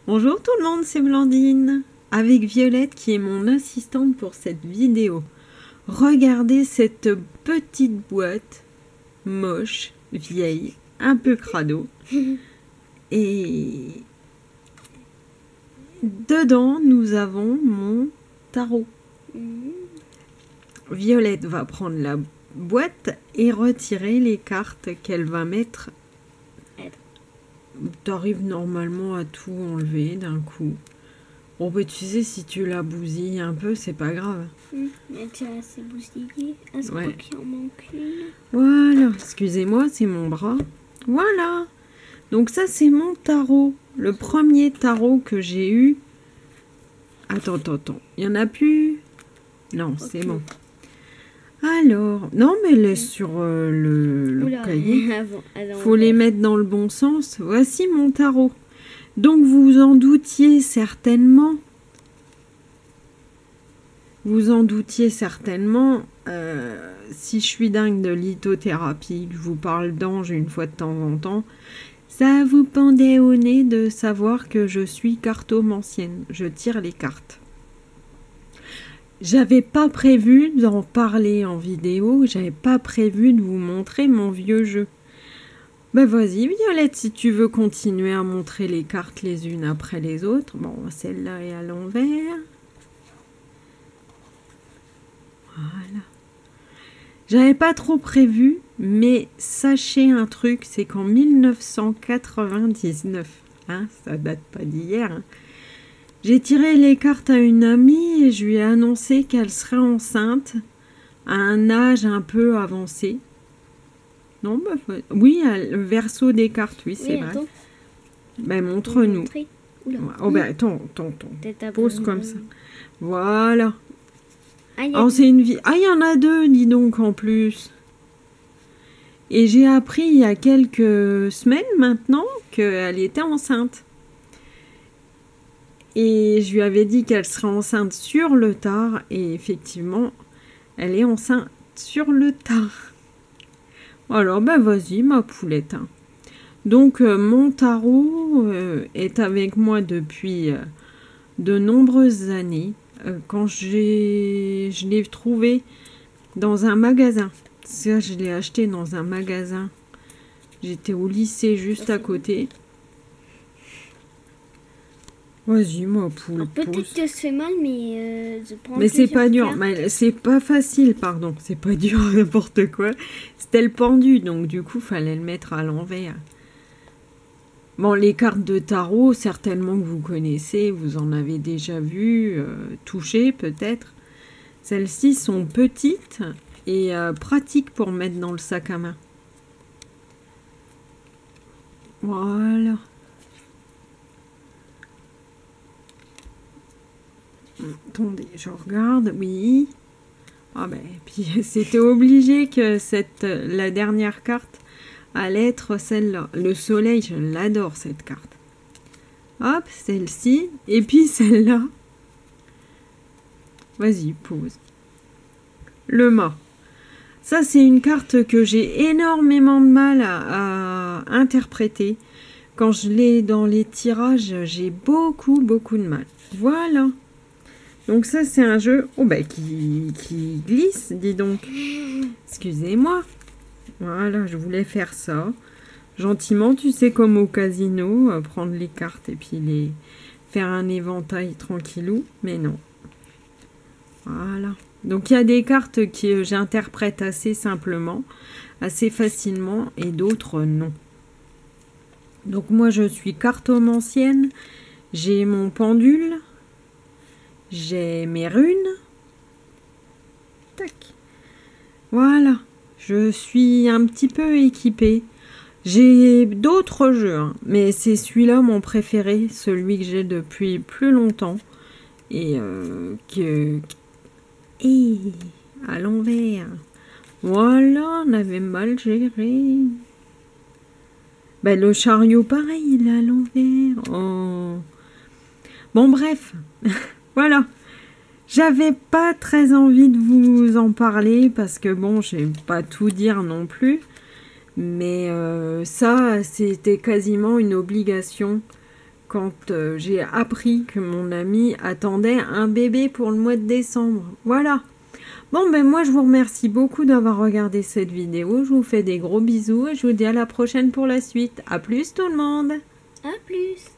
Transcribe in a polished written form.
Bonjour tout le monde, c'est Blandine, avec Violette qui est mon assistante pour cette vidéo. Regardez cette petite boîte, moche, vieille, un peu crado. Et dedans, nous avons mon tarot. Violette va prendre la boîte et retirer les cartes qu'elle va mettre. T'arrives normalement à tout enlever d'un coup. Bon, bah, tu sais, si tu la bousilles un peu, c'est pas grave. Mais tu as assez bousillé. Est-ce qu'il en manque une? Voilà, excusez-moi, c'est mon bras. Voilà. Donc ça, c'est mon tarot. Le premier tarot que j'ai eu. Attends. Il y en a plus? Non, okay. C'est bon. Alors, non, mais laisse sur le cahier. Faut les mettre dans le bon sens. Voici mon tarot. Donc, vous vous en doutiez certainement. Si je suis dingue de lithothérapie, que je vous parle d'ange une fois de temps en temps, ça vous pendait au nez de savoir que je suis cartomancienne. Je tire les cartes. J'avais pas prévu d'en parler en vidéo, j'avais pas prévu de vous montrer mon vieux jeu. Ben vas-y Violette, si tu veux continuer à montrer les cartes les unes après les autres. Bon, celle-là est à l'envers. Voilà. J'avais pas trop prévu, mais sachez un truc, c'est qu'en 1999, ça date pas d'hier, j'ai tiré les cartes à une amie et je lui ai annoncé qu'elle serait enceinte à un âge un peu avancé. Non, bah, oui, le verso des cartes, oui, c'est vrai. Ben, montre-nous. Oh, ben, attends. Pose comme ça. Voilà. Oh, c'est une vie. Ah, il y en a deux, dis donc, en plus. Et j'ai appris il y a quelques semaines maintenant qu'elle était enceinte. Et je lui avais dit qu'elle serait enceinte sur le tard. Et effectivement, elle est enceinte sur le tard. Alors, ben vas-y, ma poulette. Donc, mon tarot est avec moi depuis de nombreuses années. Quand je l'ai trouvé dans un magasin. Ça, je l'ai acheté dans un magasin. J'étais au lycée juste à côté. Vas-y, ma poule. Peut-être que c'est mal, mais mais c'est pas dur. C'est pas facile, pardon. C'est pas dur, n'importe quoi. C'était le pendu, donc du coup, fallait le mettre à l'envers. Bon, les cartes de tarot, certainement que vous connaissez, vous en avez déjà vu, touché peut-être. Celles-ci sont petites et pratiques pour mettre dans le sac à main. Voilà. Attendez, je regarde, oui. Ah ben, puis c'était obligé que la dernière carte allait être celle-là. Le soleil, je l'adore cette carte. Hop, celle-ci. Et puis celle-là. Vas-y, pose. Le mât. Ça, c'est une carte que j'ai énormément de mal à interpréter. Quand je l'ai dans les tirages, j'ai beaucoup de mal. Voilà. Donc ça, c'est un jeu qui glisse, dis donc. Excusez-moi. Voilà, je voulais faire ça. Gentiment, tu sais, comme au casino, prendre les cartes et puis faire un éventail tranquillou. Mais non. Voilà. Donc il y a des cartes que j'interprète assez simplement, assez facilement, et d'autres non. Donc moi, je suis cartomancienne. J'ai mon pendule. J'ai mes runes. Tac. Voilà. Je suis un petit peu équipée. J'ai d'autres jeux, mais c'est celui-là mon préféré, celui que j'ai depuis plus longtemps. Et à l'envers. Voilà, on avait mal géré. Ben, le chariot, pareil, il est à l'envers. Oh. Bon, bref. Voilà, j'avais pas très envie de vous en parler parce que bon, je vais pas tout dire non plus, mais ça, c'était quasiment une obligation quand j'ai appris que mon ami attendait un bébé pour le mois de décembre. Voilà. Bon, ben moi, je vous remercie beaucoup d'avoir regardé cette vidéo. Je vous fais des gros bisous et je vous dis à la prochaine pour la suite. À plus tout le monde. À plus.